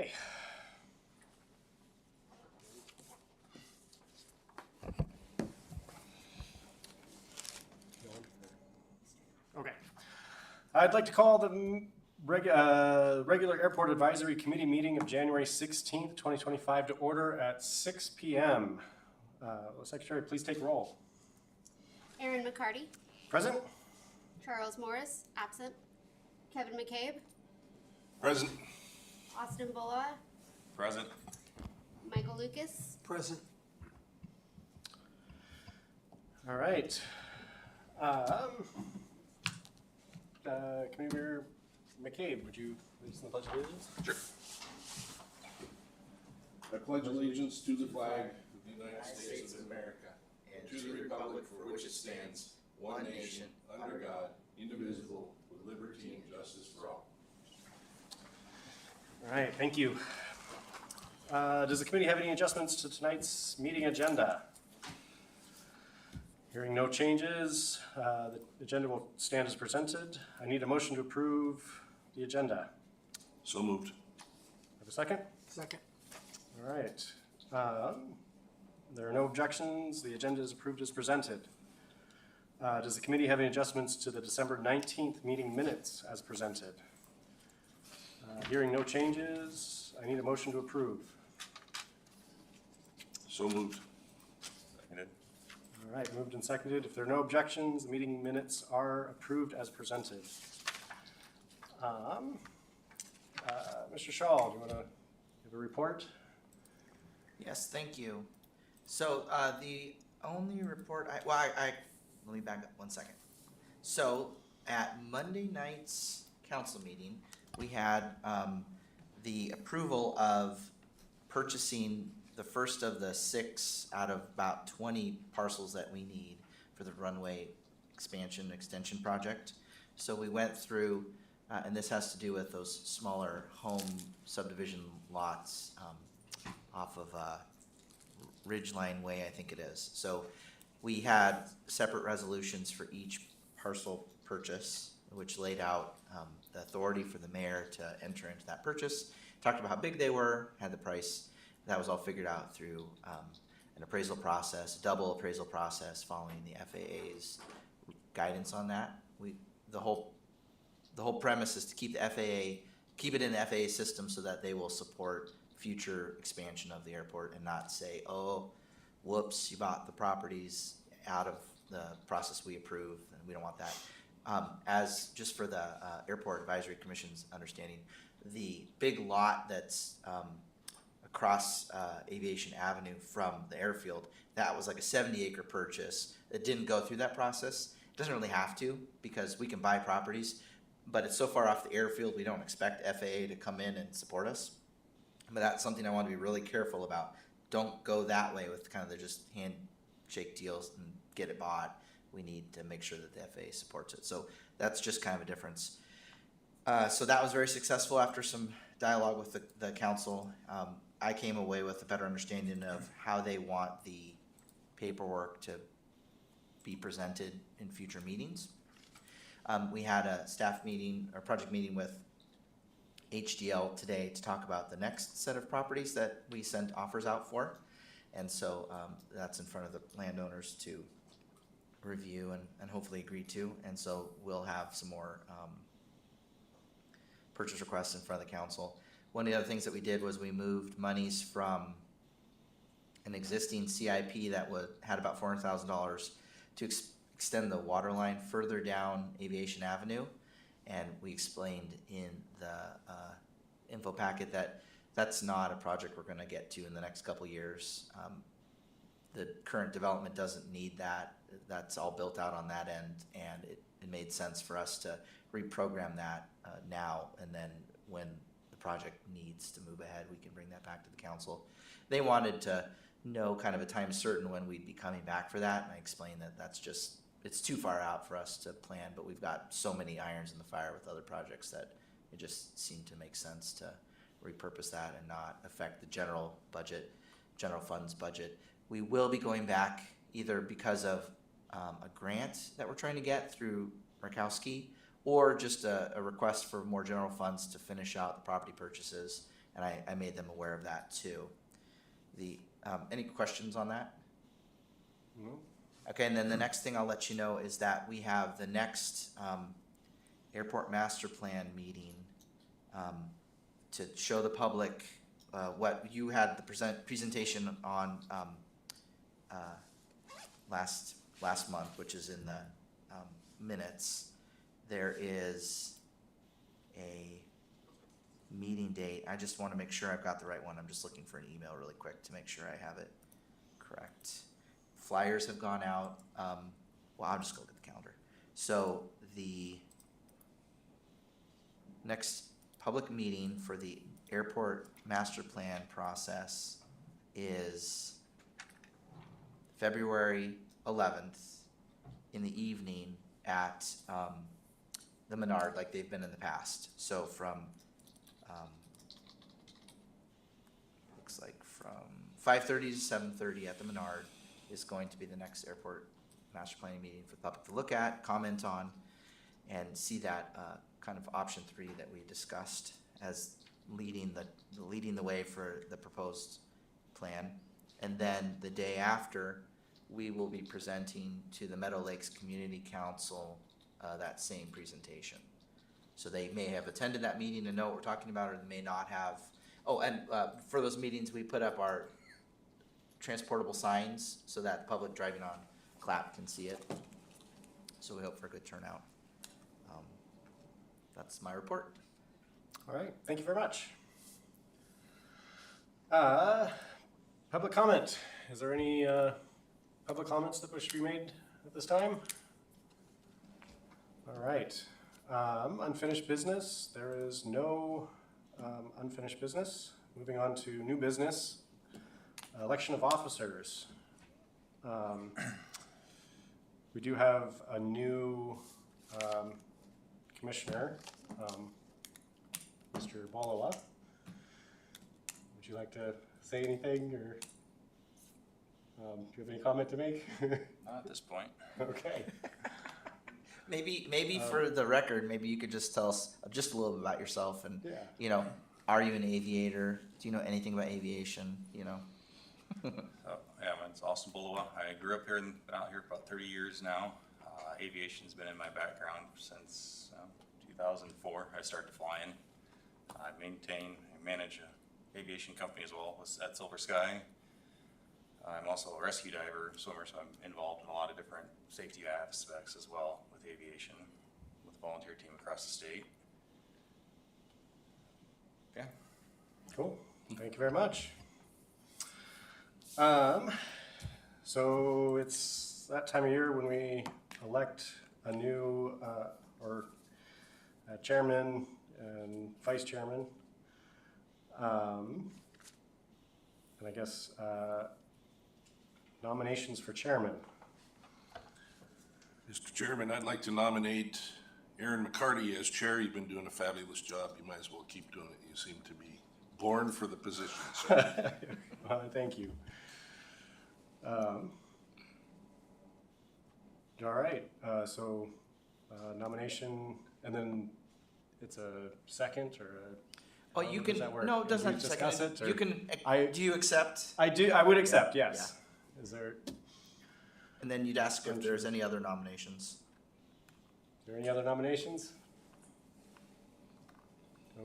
Okay. Okay. I'd like to call the regular Airport Advisory Committee meeting of January 16th, 2025 to order at 6 p.m. Will Secretary please take roll? Aaron McCarty. Present? Charles Morris, absent. Kevin McCabe. Present. Austin Bulloa. Present. Michael Lucas. Present. All right. Commander McCabe, would you lead us in the Pledge of Allegiance? Sure. I pledge allegiance to the flag of the United States of America and to the republic for which it stands, one nation, under God, indivisible, with liberty and justice for all. All right, thank you. Does the committee have any adjustments to tonight's meeting agenda? Hearing no changes, the agenda will stand as presented. I need a motion to approve the agenda. So moved. Have a second? Second. All right. There are no objections. The agenda is approved as presented. Does the committee have any adjustments to the December 19th meeting minutes as presented? Hearing no changes, I need a motion to approve. So moved. Seconded. All right, moved and seconded. If there are no objections, the meeting minutes are approved as presented. Mr. Shaw, do you want to give a report? Yes, thank you. So the only report, let me back up 1 second. So at Monday night's council meeting, we had the approval of purchasing the first of the 6 out of about 20 parcels that we need for the runway extension project. So we went through, and this has to do with those smaller home subdivision lots off of Ridgeline Way, I think it is. So we had separate resolutions for each parcel purchase, which laid out the authority for the mayor to enter into that purchase. Talked about how big they were, had the price. That was all figured out through an appraisal process, double appraisal process, following the FAA's guidance on that. The whole premise is to keep it in the FAA system so that they will support future expansion of the airport and not say, oh, whoops, you bought the properties out of the process we approve, and we don't want that. As just for the Airport Advisory Commission's understanding, the big lot that's across Aviation Avenue from the airfield, that was like a 70-acre purchase. It didn't go through that process. It doesn't really have to, because we can buy properties, but it's so far off the airfield, we don't expect FAA to come in and support us. But that's something I want to be really careful about. Don't go that way with kind of the just handshake deals and get it bought. We need to make sure that the FAA supports it. So that's just kind of a difference. So that was very successful after some dialogue with the council. I came away with a better understanding of how they want the paperwork to be presented in future meetings. We had a staff meeting or project meeting with HDL today to talk about the next set of properties that we sent offers out for. And so that's in front of the landowners to review and hopefully agree to. And so we'll have some more purchase requests in front of the council. One of the other things that we did was we moved monies from an existing CIP that had about $400,000 to extend the water line further down Aviation Avenue. And we explained in the info packet that that's not a project we're going to get to in the next couple years. The current development doesn't need that. That's all built out on that end, and it made sense for us to reprogram that now, and then when the project needs to move ahead, we can bring that back to the council. They wanted to know kind of a time certain when we'd be coming back for that, and I explained that that's just, it's too far out for us to plan, but we've got so many irons in the fire with other projects that it just seemed to make sense to repurpose that and not affect the general funds budget. We will be going back either because of a grant that we're trying to get through Murkowski, or just a request for more general funds to finish out the property purchases and I made them aware of that too. Any questions on that? No? Okay, and then the next thing I'll let you know is that we have the next airport master plan meeting to show the public what you had the presentation on last month, which is in the minutes. There is a meeting date. I just want to make sure I've got the right one. I'm just looking for an email really quick to make sure I have it correct. Flyers have gone out. Well, I'll just go look at the calendar. So the next public meeting for the airport master plan process is February 11th in the evening at the Menard, like they've been in the past. So from looks like from 5:30 to 7:30 at the Menard is going to be the next airport master planning meeting for the public to look at, comment on, and see that kind of option 3 that we discussed as leading the way for the proposed plan. And then the day after, we will be presenting to the Meadow Lakes Community Council that same presentation. So they may have attended that meeting and know what we're talking about, or they may not have. Oh, and for those meetings, we put up our transportable signs so that the public driving on Clap can see it. So we hope for a good turnout. That's my report. All right, thank you very much. Public comment. Is there any public comments that should be made at this time? All right. Unfinished business. There is no unfinished business. Moving on to new business. Election of officers. We do have a new commissioner, Mr. Bolowa. Would you like to say anything, or do you have any comment to make? Not at this point. Okay. Maybe for the record, maybe you could just tell us just a little bit about yourself and, Yeah. you know, are you an aviator? Do you know anything about aviation? You know? Oh, yeah, my name's Austin Bullowa. I grew up here and been out here for about 30 years now. Aviation's been in my background since 2004. I started flying. I manage an aviation company as well at Silver Sky. I'm also a rescue diver, swimmer, so I'm involved in a lot of different safety aspects as well with aviation, with a volunteer team across the state. Yeah. Cool. Thank you very much. So it's that time of year when we elect a new chairman and vice chairman. And I guess nominations for chairman. Mr. Chairman, I'd like to nominate Aaron McCarty as chair. You've been doing a fabulous job. You might as well keep doing it. You seem to be born for the position, sir. Thank you. All right, so nomination, and then it's a second or a. Oh, you how can, does that work? no, it doesn't We have to discuss second. it, or- You can, I- do you accept? I would accept, yes. Is there And then you'd ask if there's any other nominations. any other nominations?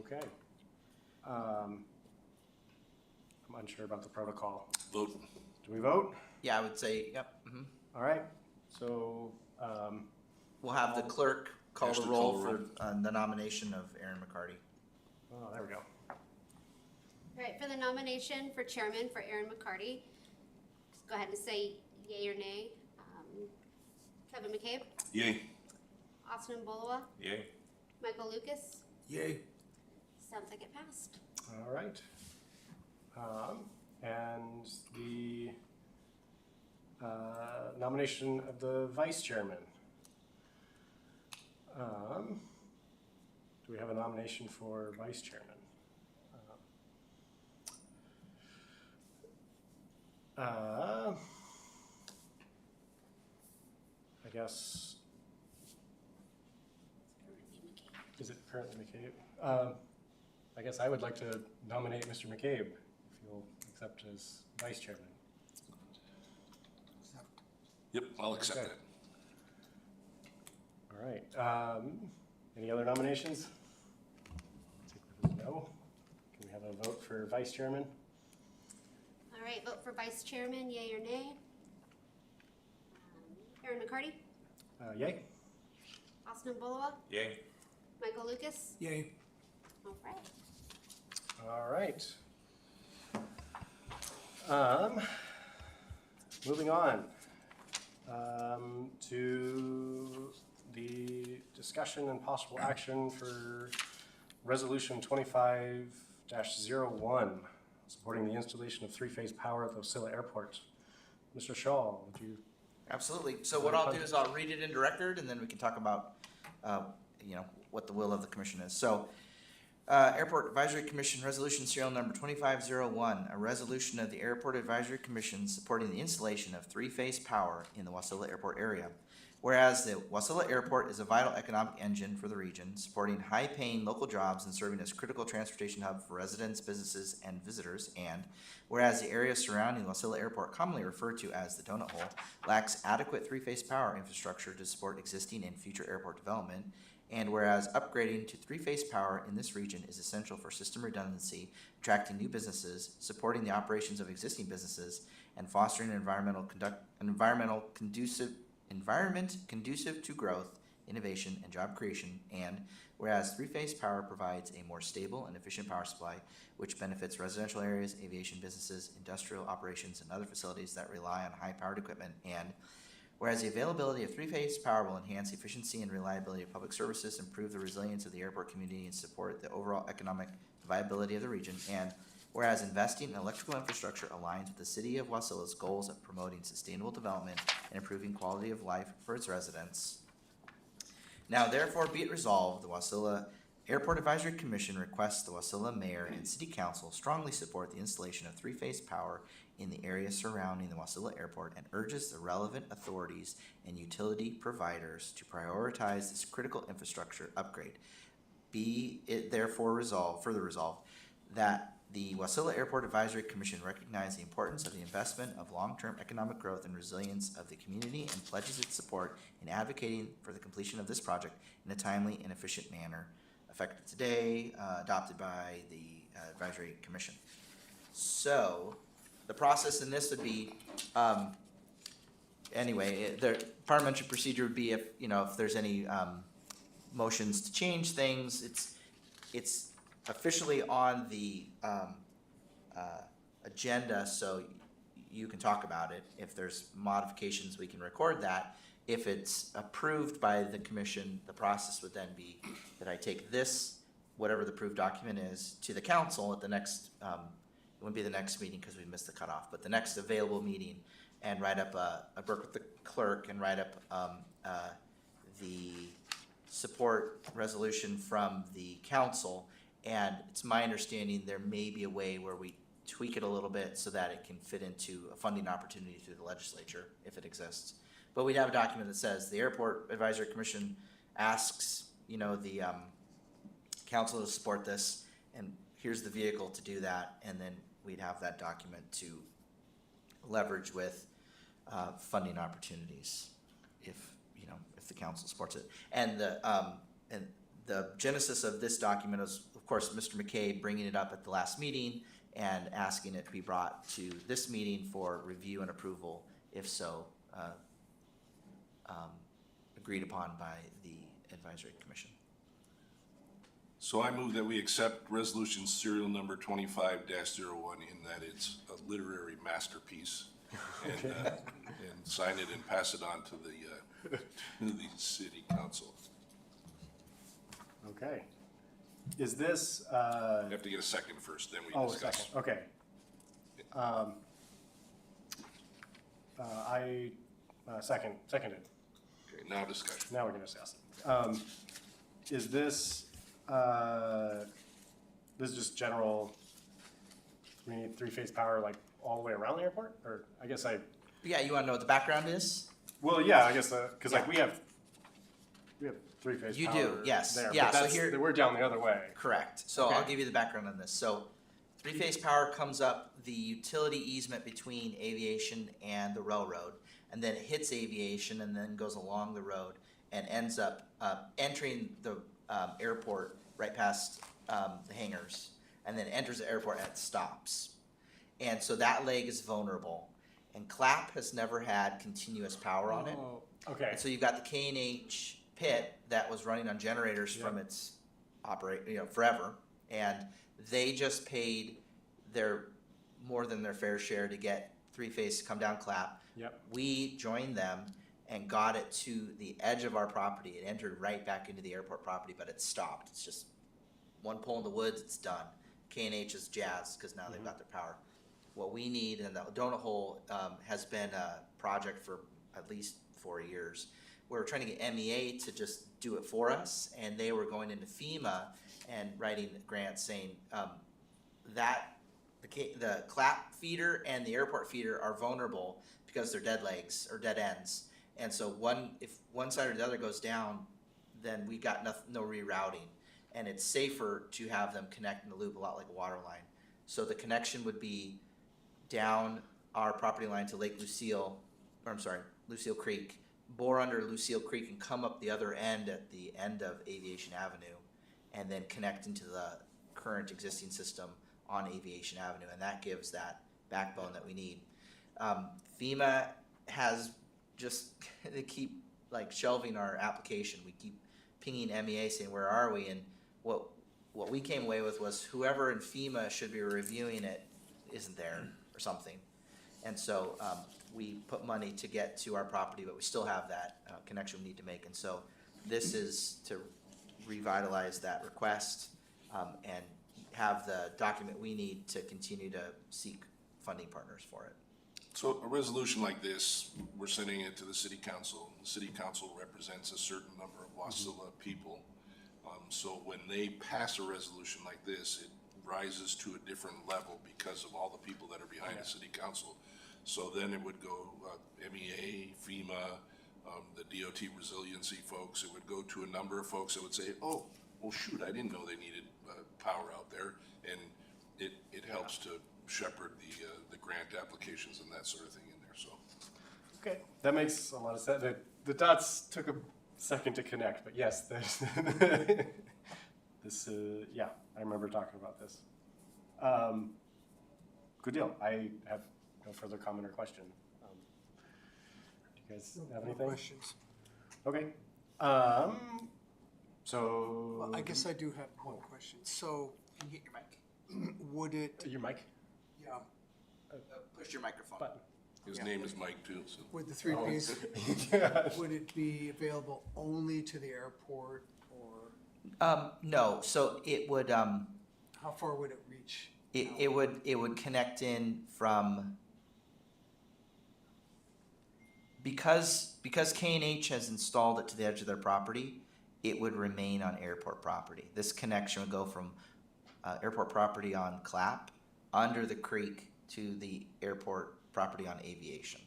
Okay. I'm unsure about the protocol. Vote. Do we vote? Yeah, I would say, yep. All right, so, We'll have the clerk call Has the to roll call the for the nomination of Aaron McCarty. oh, there we go. All right, for the nomination for chairman for Aaron McCarty, just go ahead and say yay or nay. Kevin McCabe, Yay. Austin Bolowa, Yay. Michael Lucas. Yay. Sounds like it passed. All right. And the nomination of the vice chairman. Do we have a nomination for vice chairman? I guess, is it currently McCabe? I guess I would like to nominate Mr. McCabe, if you'll accept as vice chairman. Yep, I'll accept Okay. that. All right, any other nominations? No? Can we have a vote for vice chairman? All right, vote for vice chairman, yea or nay? Aaron McCarty, Yay? Austin Bullowa, Yay. Michael Lucas. Yay. All right. All right. Moving on to the discussion and possible action for Resolution 25-01, supporting the installation of three-phase power at the Wasilla Airport. Mr. Shaw, would you? Absolutely. So what I'll do is I'll read it into record, and then we can talk about, what the will of the commission is. So, Airport Advisory Commission Resolution Serial Number 2501, a resolution of the Airport Advisory Commission supporting the installation of three-phase power in the Wasilla Airport area. Whereas the Wasilla Airport is a vital economic engine for the region, supporting high-paying local jobs and serving as critical transportation hub for residents, businesses, and visitors, and whereas the area surrounding the Wasilla Airport, commonly referred to as the Donut Hole, lacks adequate three-phase power infrastructure to support existing and future airport development, and whereas upgrading to three-phase power in this region is essential for system redundancy, attracting new businesses, supporting the operations of existing businesses, and fostering an environment conducive to growth, innovation, and job creation, and whereas three-phase power provides a more stable and efficient power supply, which benefits residential areas, aviation businesses, industrial operations, and other facilities that rely on high-powered equipment, and whereas the availability of three-phase power will enhance efficiency and reliability of public services, improve the resilience of the airport community, and support the overall economic viability of the region, and whereas investing in electrical infrastructure aligns with the city of Wasilla's goals of promoting sustainable development and improving quality of life for its residents. Now therefore be it resolved, the Wasilla Airport Advisory Commission requests the Wasilla Mayor and City Council strongly support the installation of three-phase power in the area surrounding the Wasilla Airport and urges the relevant authorities and utility providers to prioritize this critical infrastructure upgrade. Be it therefore further resolved, that the Wasilla Airport Advisory Commission recognizes the importance of the investment of long-term economic growth and resilience of the community and pledges its support in advocating for the completion of this project in a timely and efficient manner, effective today, adopted by the Advisory Commission. So, the process in this would be, the parliamentary procedure would be if there's any motions to change things, it's officially on the agenda, so you can talk about it. If there's modifications, we can record that. If it's approved by the commission, the process would then be that I take this, whatever the approved document is, to the council at the next, it wouldn't be the next meeting because we missed the cutoff, but the next available meeting, and write up a work with the clerk and write up the support resolution from the council. And it's my understanding there may be a way where we tweak it a little bit so that it can fit into a funding opportunity through the legislature, if it exists. But we'd have a document that says the Airport Advisory Commission asks, the council to support this, and here's the vehicle to do that, and then we'd have that document to leverage with funding opportunities if the council supports it. And the genesis of this document is, of course, Mr. McCabe bringing it up at the last meeting and asking it to be brought to this meeting for review and approval, if so agreed upon by the Advisory Commission. So I move that we accept resolution serial number 25-01 in that it's a literary masterpiece, and sign it and pass it on to the city council. Okay. Is this, We have to get a second first, then we oh, a discuss. second, okay. I seconded. Okay, now discussion. Now we're gonna discuss it. Is this, this is just general, we need three-phase power like all the way around the airport? Or I guess Yeah, you wanna know what the background is? well, yeah, I guess, cause like Yeah. we have three-phase You power do, yes. there, Yeah, but so that's, here- we're down the other way. Correct. So I'll Okay. give you the background on this. So three-phase power comes up the utility easement between aviation and the railroad, and then it hits aviation and then goes along the road and ends up entering the airport right past the hangars, and then enters the airport and it stops. And so that leg is vulnerable. And Clap has never had continuous power on it. Oh, okay. And so you've got the K&H pit that was running on generators Yep. from its forever, and they just paid their more than their fair share to get three-phase to come down Clap. Yep. We joined them and got it to the edge of our property. It entered right back into the airport property, but it stopped. It's just one pole in the woods, it's done. K&H is jazzed because now they've got their power. What we need, and the donut hole has been a project for at least 4 years. We were trying to get MEA to just do it for us, and they were going into FEMA and writing grants saying that the Clap feeder and the airport feeder are vulnerable because they're dead legs or dead ends. And so if one side or the other goes down, then we got no rerouting. And it's safer to have them connect in the loop a lot like a water line. So the connection would be down our property line to Lake Lucille, Lucille Creek, bore under Lucille Creek and come up the other end at the end of Aviation Avenue, and then connect into the current existing system on Aviation Avenue, and that gives that backbone that we need. FEMA has just, they keep like shelving our application. We keep pinging MEA saying, where are we? And what we came away with was whoever in FEMA should be reviewing it isn't there or something. And so we put money to get to our property, but we still have that connection we need to make. And so this is to revitalize that request and have the document we need to continue to seek funding partners for it. So a resolution like this, we're sending it to the city council. The city council represents a certain number of Wasilla people. So when they pass a resolution like this, it rises to a different level because of all the people that are behind the city council. So then it would go MEA, FEMA, the DOT resiliency folks. It would go to a number of folks that would say, oh, well, shoot, I didn't know they needed power out there. And it helps to shepherd the grant applications and that sort of thing in there, so. Okay, that makes a lot of sense. The dots took a second to connect, but yes, there's this, yeah, I remember talking about this. Good deal. I have no further comment or question. Do you guys have anything? Questions? Okay. So. Well, I guess I do have one question. So, Can you get your mic? would it, Your mic yeah, Push your microphone. button. His name is Mike too, so. would the three-piece, Yeah. would it be available only to the airport, or No, so it would, how far would it reach? it would connect in from, because K&H has installed it to the edge of their property, it would remain on airport property. This connection would go from airport property on Clap, under the creek, to the airport property on Aviation.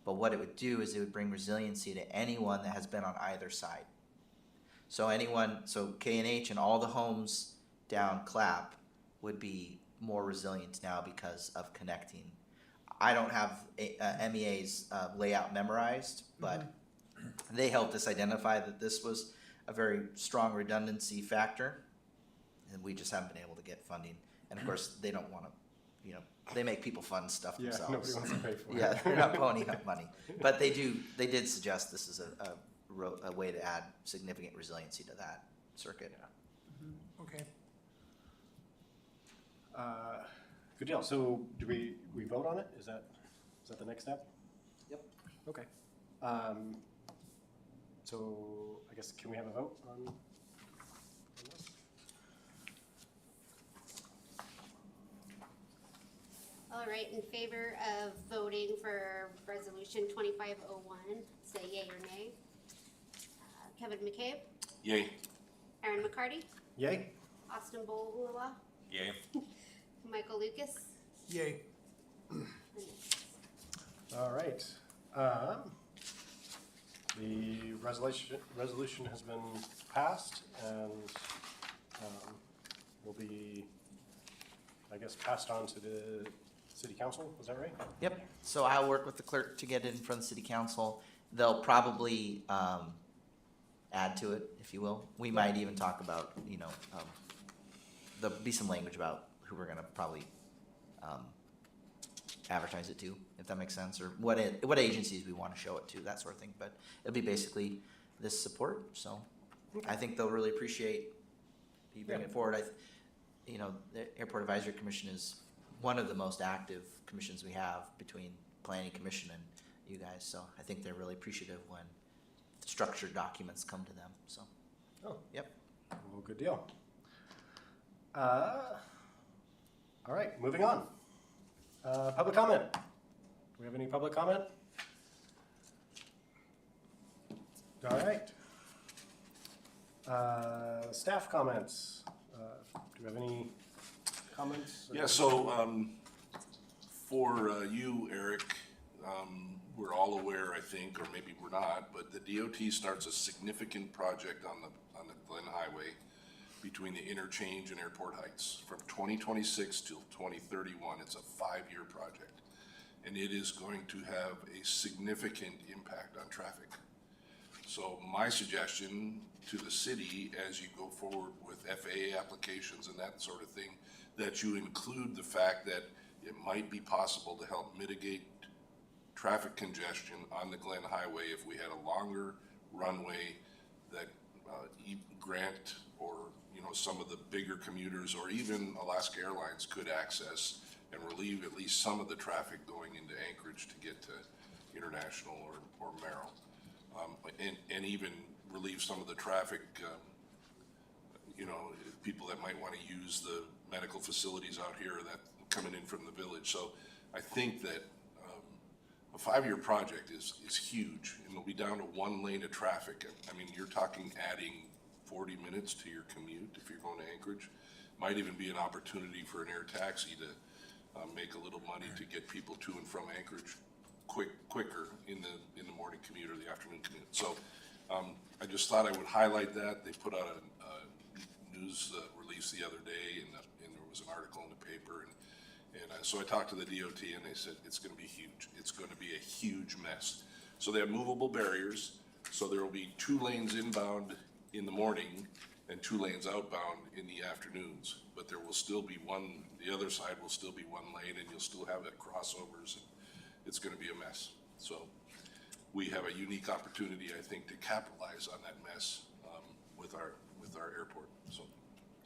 But what it would do is it would bring resiliency to anyone that has been on either side. So K&H and all the homes down Clap would be more resilient now because of connecting. I don't have MEA's layout memorized, but they helped us identify that this was a very strong redundancy factor, and we just haven't been able to get funding. And of course, they don't want to, they make people fund stuff Yeah, themselves. nobody wants to pay for it. Yeah, they're not ponying up money, but they did suggest this is a way to add significant resiliency to that circuit. Okay, Good deal. So do we vote on it? Is that the next step? Yep. Okay. So I guess, can we have a vote on this? All right, in favor of voting for resolution 2501, say yea or nay. Kevin McCabe, Yay. Aaron McCarty, Yay? Austin Bolula, Yay. Michael Lucas. yay. All right. The resolution has been passed and will be, I guess, passed on to the city council, is that right? Yep, so I'll work with the clerk to get it in front of the city council. They'll probably, add to it, if you will. We might even talk about, there'll be some language about who we're gonna probably, advertise it to, if that makes sense, or what agencies we wanna show it to, that sort of thing, but it'll be basically this support, so I think they'll really appreciate you bringing it forward. The Airport Advisory Commission is one of the most active commissions we have between Planning Commission and you guys, so I think they're really appreciative when structured documents come to them, so. Oh. Yep. Well, good deal. All right, moving on. Public comment. Do we have any public comment? All right. Staff comments. Do we have any comments? Yeah, so, for you, Eric, we're all aware, I think, or maybe we're not, but the DOT starts a significant project on the Glen Highway between the interchange and Airport Heights from 2026 till 2031. It's a 5-year project, and it is going to have a significant impact on traffic. So my suggestion to the city, as you go forward with FAA applications and that sort of thing, that you include the fact that it might be possible to help mitigate traffic congestion on the Glen Highway if we had a longer runway that Grant or some of the bigger commuters or even Alaska Airlines could access and relieve at least some of the traffic going into Anchorage to get to International or Merrill, and even relieve some of the traffic. People that might want to use the medical facilities out here that coming in from the village. So I think that a 5-year project is huge, and it'll be down to 1 lane of traffic. I mean, you're talking adding 40 minutes to your commute if you're going to Anchorage. Might even be an opportunity for an air taxi to make a little money to get people to and from Anchorage quicker in the morning commute or the afternoon commute. So I just thought I would highlight that. They put out a news release the other day, and there was an article in the paper, so I talked to the DOT, and they said it's going to be huge. It's going to be a huge mess. So they have movable barriers, so there will be 2 lanes inbound in the morning and 2 lanes outbound in the afternoons. But there will still be the other side will still be 1 lane, and you'll still have crossovers, and it's going to be a mess. So we have a unique opportunity, I think, to capitalize on that mess with our airport. So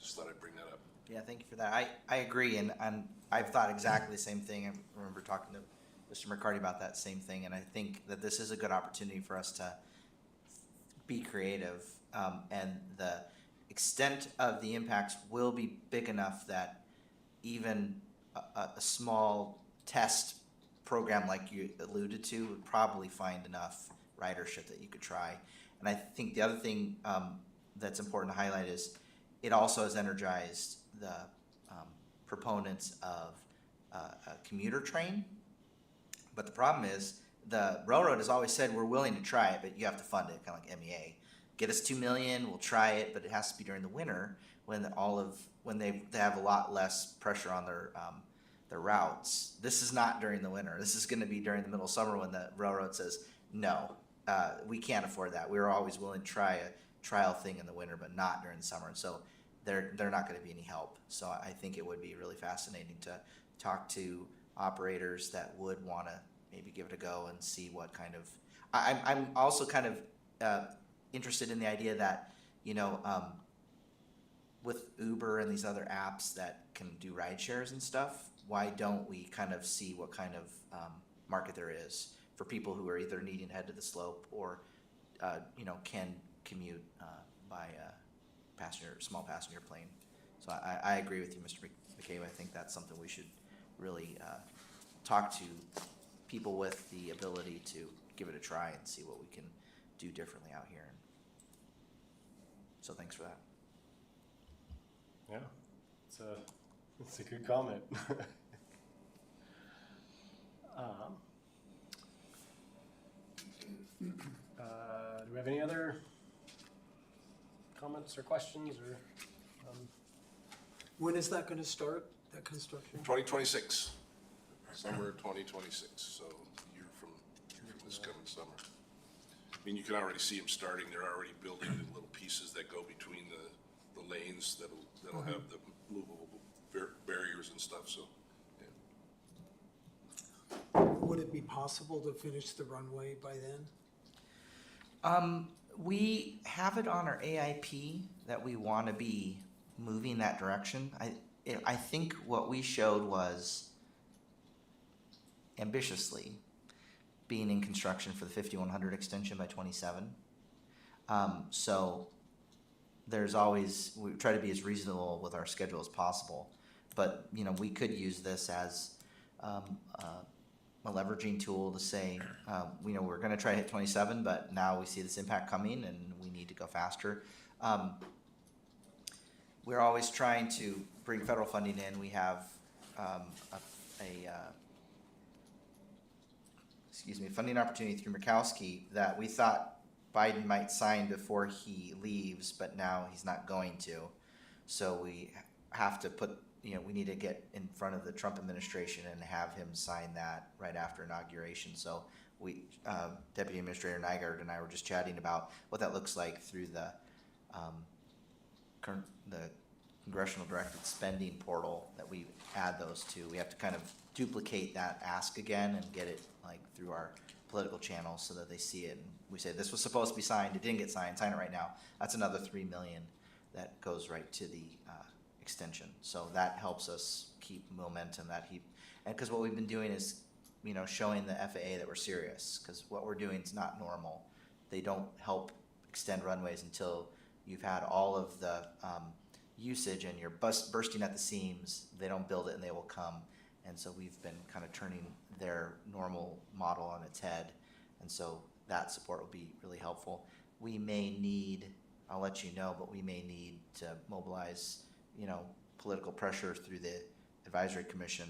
just thought I'd bring that up. Yeah, thank you for that. I agree, and I've thought exactly the same thing. I remember talking to Mr. McCarty about that same thing, and I think that this is a good opportunity for us to be creative, and the extent of the impacts will be big enough that even a small test program like you alluded to would probably find enough ridership that you could try. And I think the other thing that's important to highlight is it also has energized the proponents of a commuter train. But the problem is the railroad has always said we're willing to try it, but you have to fund it, kind of like MEA. Get us $2 million, we'll try it, but it has to be during the winter when they have a lot less pressure on their routes. This is not during the winter. This is going to be during the middle of summer when the railroad says no, we can't afford that. We're always willing to try a trial thing in the winter, but not during the summer. And so they're not going to be any help. So I think it would be really fascinating to talk to operators that would want to maybe give it a go and see what kind of. I'm also kind of interested in the idea that with Uber and these other apps that can do ride shares and stuff, why don't we kind of see what kind of market there is for people who are either needing to head to the slope or can commute by small passenger plane. So I agree with you, Mr. McCabe. I think that's something we should really talk to people with the ability to give it a try and see what we can do differently out here. So thanks for that. Yeah, it's a good comment. have any other comments or questions or? When is that gonna start, that construction? 2026, summer 2026, so a year from this coming summer. I mean, you can already see them starting, they're already building the little pieces that go between the lanes that'll have the movable barriers and stuff, so, yeah. Would it be possible to finish the runway by then? We have it on our AIP that we want to be moving that direction. I think what we showed was ambitiously being in construction for the 5100 extension by 27. So there's always, we try to be as reasonable with our schedule as possible. But, you know, we could use this as a leveraging tool to say, you know, we're going to try to hit 27, but now we see this impact coming and we need to go faster. We're always trying to bring federal funding in. We have funding opportunity through Murkowski that we thought Biden might sign before he leaves, but now he's not going to. So we have to put, you know, we need to get in front of the Trump administration and have him sign that right after inauguration. So we, Deputy Administrator Nygaard and I were just chatting about what that looks like through the congressional directed spending portal that we add those to. We have to kind of duplicate that ask again and get it like through our political channels so that they see it. And we say, this was supposed to be signed, it didn't get signed, sign it right now. That's another $3 million that goes right to the extension. So that helps us keep momentum, and because what we've been doing is, you know, showing the FAA that we're serious, because what we're doing is not normal. They don't help extend runways until you've had all of the usage and you're bursting at the seams. They don't build it and they will come. And so we've been kind of turning their normal model on its head. And so that support will be really helpful. We may need, I'll let you know, but we may need to mobilize, you know, political pressure through the advisory commission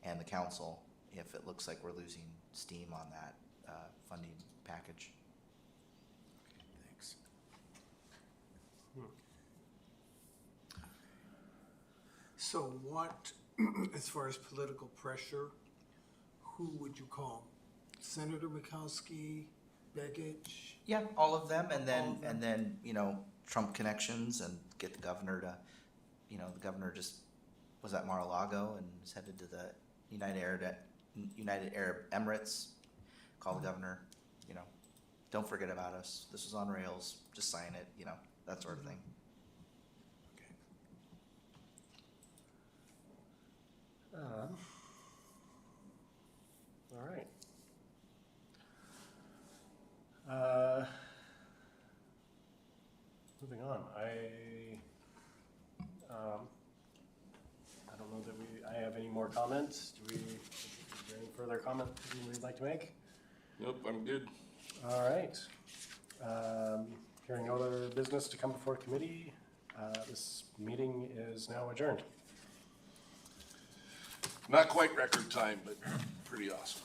and the council if it looks like we're losing steam on that funding package. Thanks. So what, as far as political pressure, who would you call? Senator Murkowski, Begich? Yeah, all of them, and All of them. then you know, Trump connections, and get the governor to, you know, the governor just was at Mar-a-Lago and is headed to the United Arab Emirates. Call the governor, you know, don't forget about us. This is on rails. Just sign it. You know, that sort of thing. All right. Moving on, I don't know that I have any more comments. Is there any further comment you'd like to make? Nope, I'm good. All right. Hearing no other business to come before committee, this meeting is now adjourned. Not quite record time, but pretty awesome.